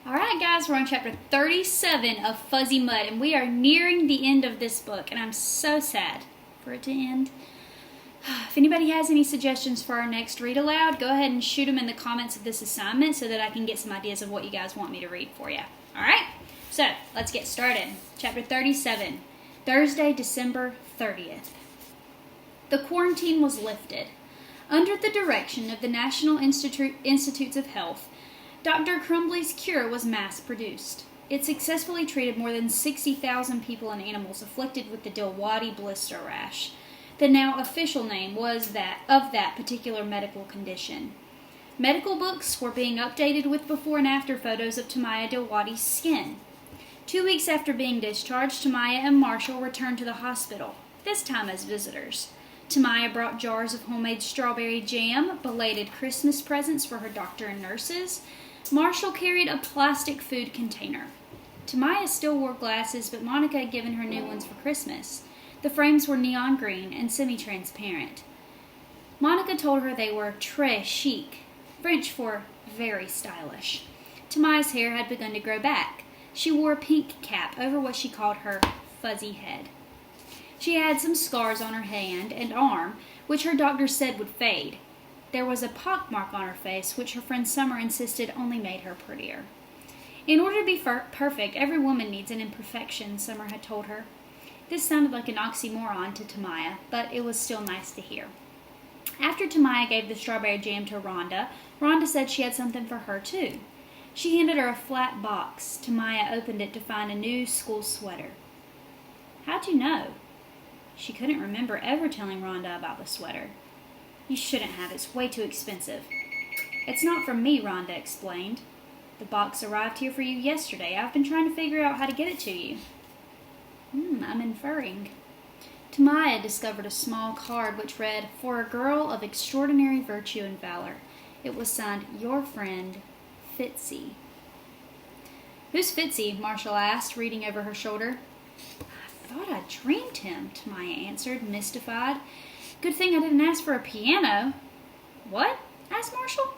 Alright guys, we're on chapter 37 of Fuzzy Mud, and we are nearing the end of this book, and I'm so sad for it to end. If anybody has any suggestions for our next read aloud, go ahead and shoot them in the comments of this assignment so that I can get some ideas of what you guys want me to read for you. Alright, so let's get started. Chapter 37, Thursday, December 30th. The quarantine was lifted. Under the direction of the National Institutes of Health, Dr. Crumbly's cure was mass-produced. It successfully treated more than 60,000 people and animals afflicted with the Dilwadi blister rash. The now official name was of that particular medical condition. Medical books were being updated with before and after photos of Tamaya Dilwadi's skin. 2 weeks after being discharged, Tamaya and Marshall returned to the hospital, this time as visitors. Tamaya brought jars of homemade strawberry jam, belated Christmas presents for her doctor and nurses. Marshall carried a plastic food container. Tamaya still wore glasses, but Monica had given her new ones for Christmas. The frames were neon green and semi-transparent. Monica told her they were très chic, French for very stylish. Tamaya's hair had begun to grow back. She wore a pink cap over what she called her fuzzy head. She had some scars on her hand and arm, which her doctor said would fade. There was a pockmark on her face, which her friend Summer insisted only made her prettier. In order to be perfect, every woman needs an imperfection, Summer had told her. This sounded like an oxymoron to Tamaya, but it was still nice to hear. After Tamaya gave the strawberry jam to Rhonda, Rhonda said she had something for her, too. She handed her a flat box. Tamaya opened it to find a new school sweater. How'd you know? She couldn't remember ever telling Rhonda about the sweater. You shouldn't have. It's way too expensive. It's not from me, Rhonda explained. The box arrived here for you yesterday. I've been trying to figure out how to get it to you. I'm inferring. Tamaya discovered a small card which read, "For a girl of extraordinary virtue and valor." It was signed, "Your friend, Fitzy." Who's Fitzy? Marshall asked, reading over her shoulder. I thought I dreamed him, Tamaya answered, mystified. Good thing I didn't ask for a piano. What? Asked Marshall.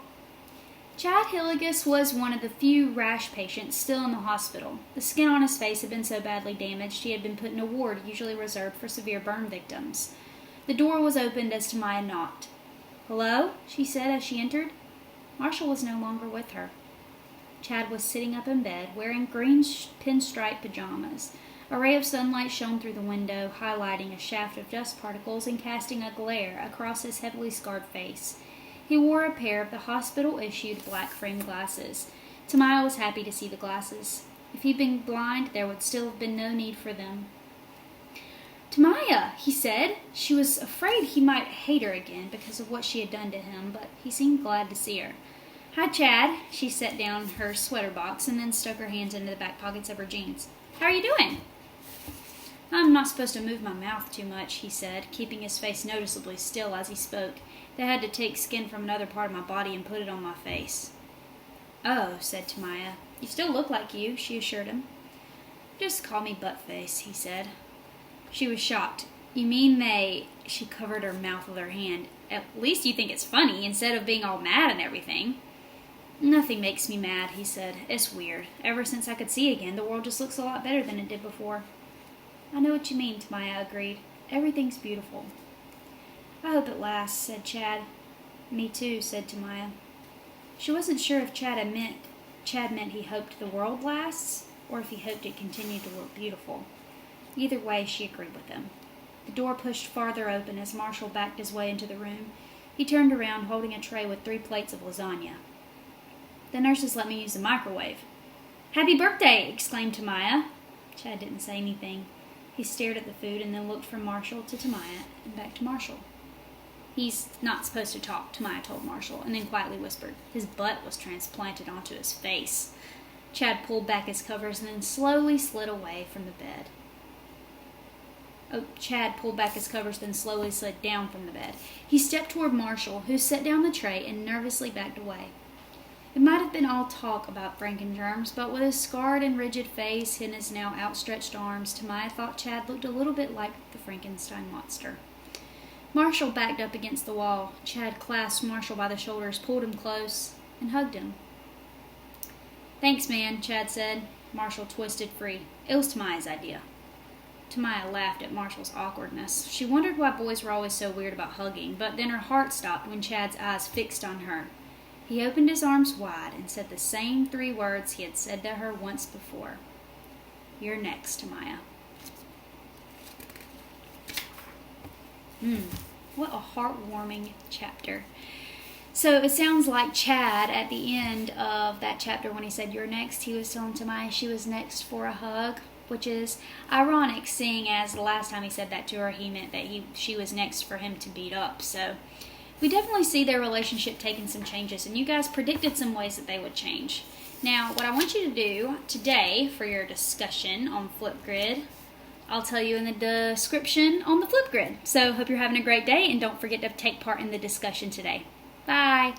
Chad Hilligus was one of the few rash patients still in the hospital. The skin on his face had been so badly damaged he had been put in a ward usually reserved for severe burn victims. The door was opened as Tamaya knocked. Hello? She said as she entered. Marshall was no longer with her. Chad was sitting up in bed, wearing green pinstripe pajamas. A ray of sunlight shone through the window, highlighting a shaft of dust particles and casting a glare across his heavily scarred face. He wore a pair of the hospital-issued black-framed glasses. Tamaya was happy to see the glasses. If he'd been blind, there would still have been no need for them. Tamaya, he said. She was afraid he might hate her again because of what she had done to him, but he seemed glad to see her. Hi, Chad. She set down her sweater box and then stuck her hands into the back pockets of her jeans. How are you doing? I'm not supposed to move my mouth too much, he said, keeping his face noticeably still as he spoke. They had to take skin from another part of my body and put it on my face. Oh, said Tamaya. You still look like you, she assured him. Just call me Buttface, he said. She was shocked. You mean she covered her mouth with her hand. At least you think it's funny, instead of being all mad and everything. Nothing makes me mad, he said. It's weird. Ever since I could see again, the world just looks a lot better than it did before. I know what you mean, Tamaya agreed. Everything's beautiful. I hope it lasts, said Chad. Me too, said Tamaya. She wasn't sure if Chad meant he hoped the world lasts, or if he hoped it continued to look beautiful. Either way, she agreed with him. The door pushed farther open as Marshall backed his way into the room. He turned around, holding a tray with 3 plates of lasagna. The nurses let me use the microwave. Happy birthday! Exclaimed Tamaya. Chad didn't say anything. He stared at the food and then looked from Marshall to Tamaya and back to Marshall. He's not supposed to talk, Tamaya told Marshall, and then quietly whispered. His butt was transplanted onto his face. Chad pulled back his covers and then slowly slid away from the bed. Chad pulled back his covers, then slowly slid down from the bed. He stepped toward Marshall, who set down the tray and nervously backed away. It might have been all talk about Frankengerms, but with his scarred and rigid face and his now outstretched arms, Tamaya thought Chad looked a little bit like the Frankenstein monster. Marshall backed up against the wall. Chad clasped Marshall by the shoulders, pulled him close, and hugged him. Thanks, man, Chad said. Marshall twisted free. It was Tamaya's idea. Tamaya laughed at Marshall's awkwardness. She wondered why boys were always so weird about hugging, but then her heart stopped when Chad's eyes fixed on her. He opened his arms wide and said the same 3 words he had said to her once before. You're next, Tamaya. What a heartwarming chapter. So it sounds like Chad, at the end of that chapter when he said you're next, he was telling Tamaya she was next for a hug, which is ironic, seeing as the last time he said that to her, he meant that she was next for him to beat up. So we definitely see their relationship taking some changes, and you guys predicted some ways that they would change. Now, what I want you to do today for your discussion on Flipgrid, I'll tell you in the description on the Flipgrid. So hope you're having a great day, and don't forget to take part in the discussion today. Bye.